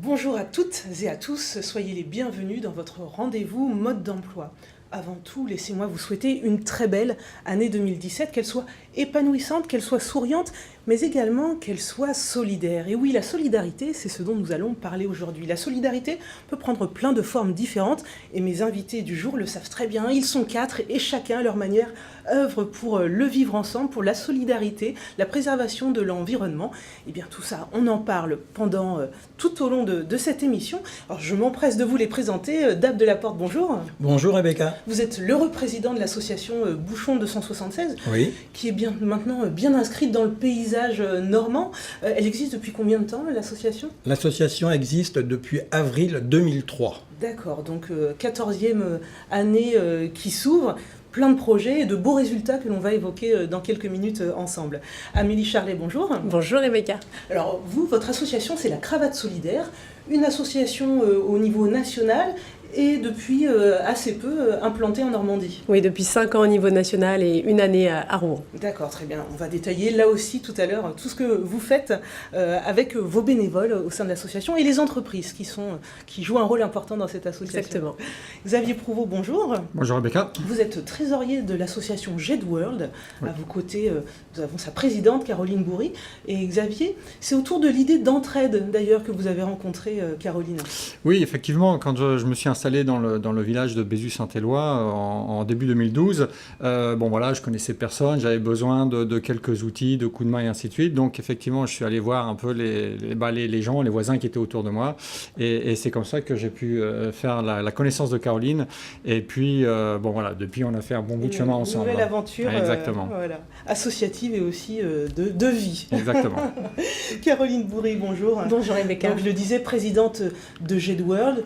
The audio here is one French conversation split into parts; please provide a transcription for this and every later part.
Bonjour à toutes et à tous, soyez les bienvenus dans votre rendez-vous mode d'emploi. Avant tout, laissez-moi vous souhaiter une très belle année 2017, qu'elle soit épanouissante, qu'elle soit souriante, mais également qu'elle soit solidaire. Et oui, la solidarité, c'est ce dont nous allons parler aujourd'hui. La solidarité peut prendre plein de formes différentes, et mes invités du jour le savent très bien. Ils sont 4 et chacun, à leur manière, œuvre pour le vivre ensemble, pour la solidarité, la préservation de l'environnement. Et bien tout ça, on en parle pendant tout au long de cette émission. Alors je m'empresse de vous les présenter. Dab de la Porte, bonjour. Bonjour Rebecca. Vous êtes l'heureux président de l'association Bouchon 276, Oui. Qui est maintenant bien inscrite dans le paysage normand. Elle existe depuis combien de temps, l'association ? L'association existe depuis avril 2003. D'accord, donc 14e année qui s'ouvre. Plein de projets et de beaux résultats que l'on va évoquer dans quelques minutes ensemble. Amélie Charlet, bonjour. Bonjour Rebecca. Alors vous, votre association, c'est la Cravate Solidaire, une association au niveau national et depuis assez peu implantée en Normandie. Oui, depuis 5 ans au niveau national et une année à Rouen. D'accord, très bien. On va détailler là aussi tout à l'heure tout ce que vous faites avec vos bénévoles au sein de l'association et les entreprises qui jouent un rôle important dans cette association. Exactement. Xavier Prouveau, bonjour. Bonjour Rebecca. Vous êtes trésorier de l'association GEDworld. Oui. À vos côtés, nous avons sa présidente, Caroline Bourry. Et Xavier, c'est autour de l'idée d'entraide, d'ailleurs, que vous avez rencontré Caroline. Oui, effectivement, quand je me suis installé dans le village de Bézu-Saint-Éloi en début 2012, je connaissais personne, j'avais besoin de quelques outils, de coups de main et ainsi de suite. Donc effectivement, je suis allé voir un peu les gens, les voisins qui étaient autour de moi. Et c'est comme ça que j'ai pu faire la connaissance de Caroline. Et puis, depuis, on a fait un bon bout de chemin ensemble. Une nouvelle aventure Exactement. associative et aussi de vie. Exactement. Caroline Bourry, bonjour. Bonjour Rebecca. Donc, je le disais, présidente de GEDworld.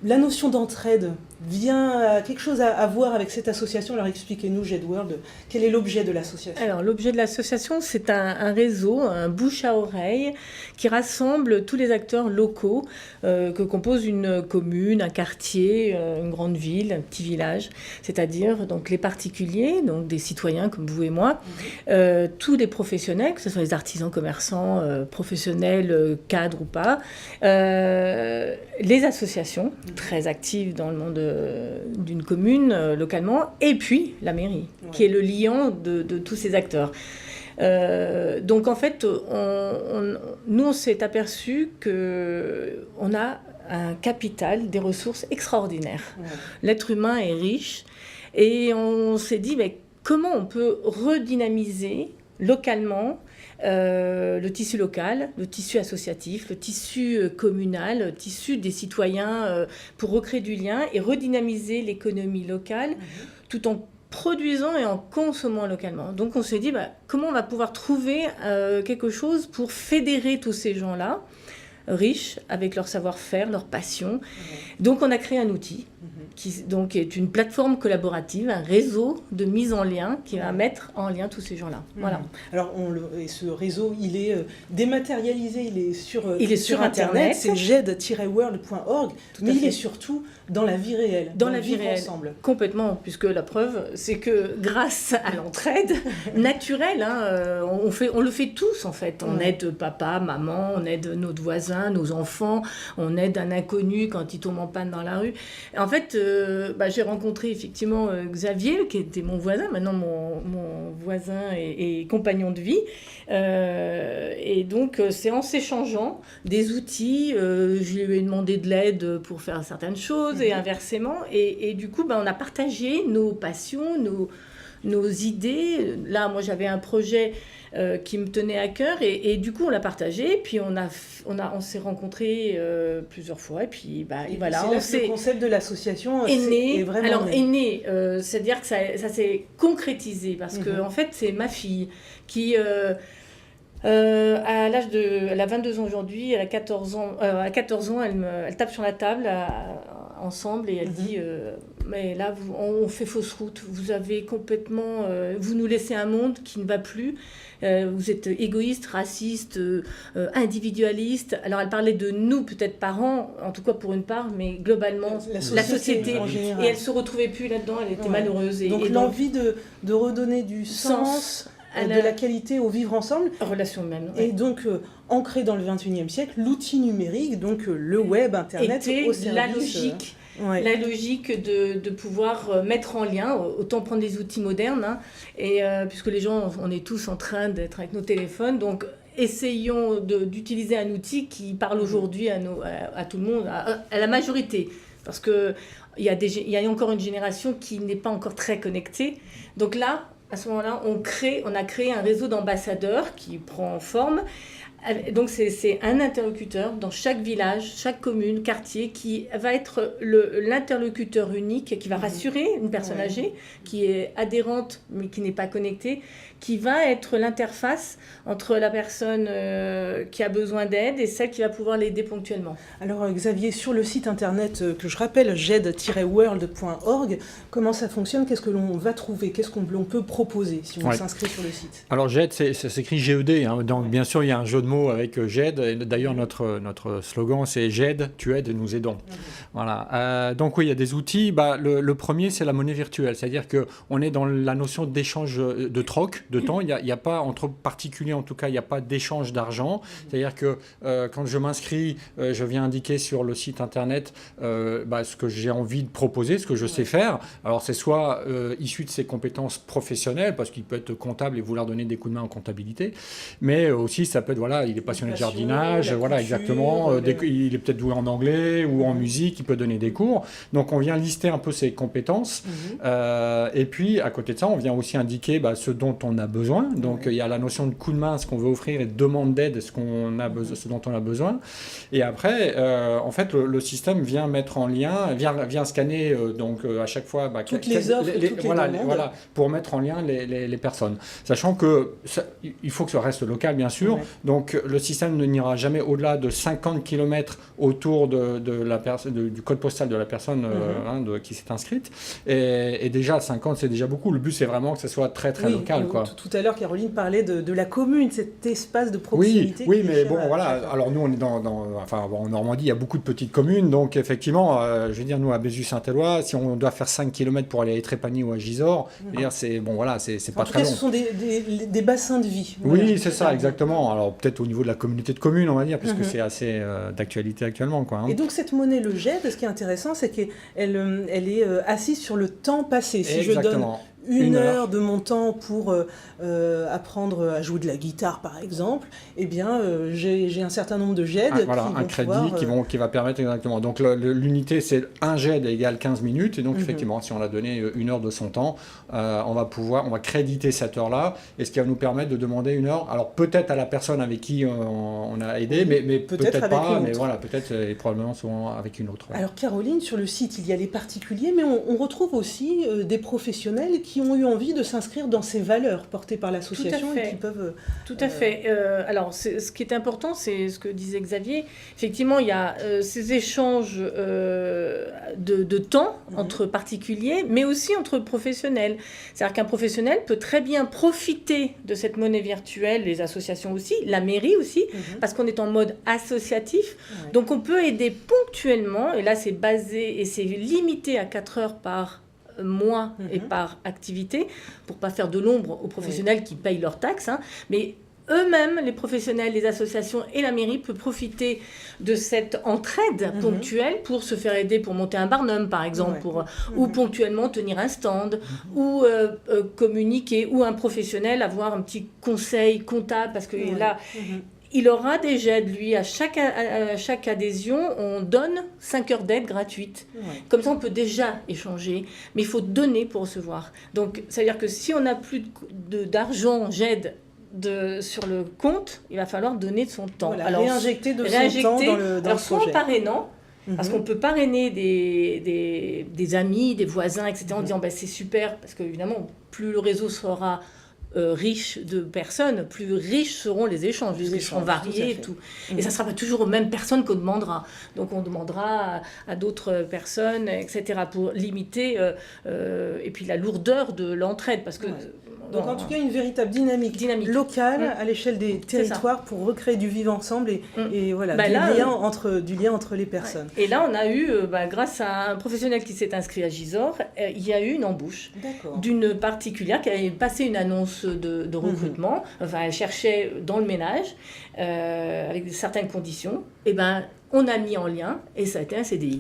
La notion d'entraide a quelque chose à voir avec cette association. Alors expliquez-nous, GEDworld, quel est l'objet de l'association ? Alors l'objet de l'association, c'est un réseau, un bouche à oreille, qui rassemble tous les acteurs locaux que compose une commune, un quartier, une grande ville, un petit village. C'est-à-dire donc les particuliers, donc des citoyens comme vous et moi, tous les professionnels, que ce soit les artisans, commerçants, professionnels, cadres ou pas, les associations très actives dans le monde d'une commune localement, et puis la mairie, qui est le liant de tous ces acteurs. Donc en fait, nous on s'est aperçu qu'on a un capital, des ressources extraordinaires. Ouais. L'être humain est riche, et on s'est dit, mais comment on peut redynamiser localement le tissu local, le tissu associatif, le tissu communal, le tissu des citoyens pour recréer du lien et redynamiser l'économie locale tout en produisant et en consommant localement. Donc on s'est dit, comment on va pouvoir trouver quelque chose pour fédérer tous ces gens-là, riches, avec leur savoir-faire, leur passion. Donc on a créé un outil qui donc est une plateforme collaborative, un réseau de mise en lien qui va mettre en lien tous ces gens-là. Voilà. Alors ce réseau, il est dématérialisé, il est sur Internet, c'est ged-world.org, mais il est surtout dans la vie réelle. Dans la vie réelle, ensemble. Complètement, puisque la preuve, c'est que grâce à l'entraide naturelle, on le fait tous en fait. On aide papa, maman, on aide notre voisin, nos enfants, on aide un inconnu quand il tombe en panne dans la rue. En fait, j'ai rencontré effectivement Xavier, qui était mon voisin, maintenant mon voisin et compagnon de vie. Et donc, c'est en s'échangeant des outils, je lui ai demandé de l'aide pour faire certaines choses et inversement. Et du coup, on a partagé nos passions, nos idées. Là, moi, j'avais un projet qui me tenait à cœur et du coup, on l'a partagé. Puis, on s'est rencontrés plusieurs fois. Et puis, voilà. C'est là que le concept de l'association est vraiment né. C'est-à-dire que ça s'est concrétisé parce que, en fait, c'est ma fille qui... elle a 22 ans aujourd'hui, elle a 14 ans. À 14 ans, elle tape sur la table ensemble et elle dit mais là, on fait fausse route. Vous avez complètement... vous nous laissez un monde qui ne va plus. Vous êtes égoïste, raciste, individualiste. Alors, elle parlait de nous, peut-être parents, en tout cas pour une part, mais globalement, la société. Et elle ne se retrouvait plus là-dedans, elle était malheureuse. Donc, l'envie de redonner du sens... de la qualité au vivre ensemble. Relation humaine. Et donc, ancré dans le XXIe siècle, l'outil numérique, donc le web, Internet, était au service... la logique. Ouais. La logique de pouvoir mettre en lien, autant prendre des outils modernes, hein, et, puisque les gens, on est tous en train d'être avec nos téléphones, donc essayons d'utiliser un outil qui parle aujourd'hui à tout le monde, à la majorité, parce qu'il y a encore une génération qui n'est pas encore très connectée. Donc là, à ce moment-là, on a créé un réseau d'ambassadeurs qui prend forme. Donc c'est un interlocuteur dans chaque village, chaque commune, quartier, qui va être l'interlocuteur unique, qui va rassurer une personne âgée, qui est adhérente mais qui n'est pas connectée, qui va être l'interface entre la personne qui a besoin d'aide et celle qui va pouvoir l'aider ponctuellement. Alors Xavier, sur le site internet que je rappelle, ged-world.org, comment ça fonctionne? Qu'est-ce que l'on va trouver? Qu'est-ce qu'on peut proposer si on s'inscrit sur le site? Alors GED, ça s'écrit GED, hein. Donc bien sûr il y a un jeu de mots avec GED, et d'ailleurs notre slogan c'est GED, tu aides, nous aidons. Voilà. Donc oui, il y a des outils. Le premier c'est la monnaie virtuelle, c'est-à-dire qu'on est dans la notion d'échange de troc, de temps. Il y a pas, entre particuliers en tout cas, il n'y a pas d'échange d'argent. C'est-à-dire que quand je m'inscris, je viens indiquer sur le site internet ce que j'ai envie de proposer, ce que je sais faire. Alors c'est soit issu de ses compétences professionnelles, parce qu'il peut être comptable et vouloir donner des coups de main en comptabilité, mais aussi ça peut être, voilà, il est passionné de jardinage, voilà, exactement, il est peut-être doué en anglais ou en musique, il peut donner des cours. Donc on vient lister un peu ses compétences, et puis à côté de ça, on vient aussi indiquer ce dont on a besoin. Donc il y a la notion de coup de main, ce qu'on veut offrir, et de demande d'aide, ce dont on a besoin. Et après, en fait, le système vient mettre en lien, vient scanner à chaque fois toutes les offres, toutes les demandes. Voilà, pour mettre en lien les personnes. Sachant que il faut que ça reste local, bien sûr. Ouais. Donc le système n'ira jamais au-delà de 50 km autour du code postal de la personne qui s'est inscrite. Et déjà 50, c'est déjà beaucoup. Le but, c'est vraiment que ça soit très très local, quoi. Tout à l'heure, Caroline parlait de la commune, cet espace de proximité. Oui, mais bon, voilà. Alors nous, on est en Normandie, il y a beaucoup de petites communes. Donc effectivement, je veux dire, nous à Bézu-Saint-Éloi, si on doit faire 5 km pour aller à Étrépagny ou à Gisors, c'est pas très long. Ce sont des bassins de vie. Oui, voilà, c'est ça, exactement. Alors peut-être au niveau de la communauté de communes, on va dire, parce que c'est assez d'actualité actuellement, quoi. Hein. Et donc cette monnaie, le GED, ce qui est intéressant, c'est qu'elle est assise sur le temps passé. Si exactement. Je donne une heure de mon temps pour apprendre à jouer de la guitare, par exemple, eh bien, j'ai un certain nombre de GED un crédit qui va permettre exactement. Donc l'unité, c'est un GED égale 15 minutes. Et donc, effectivement, si on a donné une heure de son temps, on va créditer cette heure-là. Et ce qui va nous permettre de demander une heure. Alors, peut-être à la personne avec qui on a aidé, mais peut-être pas. Mais voilà, peut-être et probablement souvent avec une autre. Alors, Caroline, sur le site, il y a les particuliers, mais on retrouve aussi des professionnels qui ont eu envie de s'inscrire dans ces valeurs portées par l'association et qui peuvent... Tout à fait. Alors, ce qui est important, c'est ce que disait Xavier. Effectivement, il y a ces échanges de temps entre particuliers, mais aussi entre professionnels. C'est-à-dire qu'un professionnel peut très bien profiter de cette monnaie virtuelle, les associations aussi, la mairie aussi, parce qu'on est en mode associatif. Donc, on peut aider ponctuellement, et là, c'est basé et c'est limité à 4 heures par mois et par activité, pour pas faire de l'ombre aux professionnels qui payent leurs taxes, mais eux-mêmes, les professionnels, les associations et la mairie peuvent profiter de cette entraide ponctuelle pour se faire aider pour monter un barnum, par exemple, ou ponctuellement tenir un stand, ou communiquer, ou un professionnel avoir un petit conseil comptable, parce que là... Il aura des GED, lui, à chaque adhésion, on donne 5 heures d'aide gratuite. Comme ça, on peut déjà échanger, mais il faut donner pour recevoir. Donc, ça veut dire que si on n'a plus d'argent GED sur le compte, il va falloir donner de son temps. Voilà, alors, réinjecter son temps dans le projet. Soit en parrainant, parce qu'on peut parrainer des amis, des voisins, etc., en disant c'est super, parce qu'évidemment, plus le réseau sera... riches de personnes, plus riches seront les échanges, puisqu'ils seront variés et tout. Et ça ne sera pas toujours aux mêmes personnes qu'on demandera. Donc on demandera à d'autres personnes, etc., pour limiter et puis la lourdeur de l'entraide, parce que Donc en tout cas, une véritable dynamique locale à l'échelle des territoires pour recréer du vivre ensemble et voilà, du lien entre les personnes. Ouais. Et là, on a eu, grâce à un professionnel qui s'est inscrit à Gisors, il y a eu une embauche d'une particulière qui avait passé une annonce de recrutement. Enfin, elle cherchait dans le ménage avec certaines conditions. Et on a mis en lien et ça a été un CDI.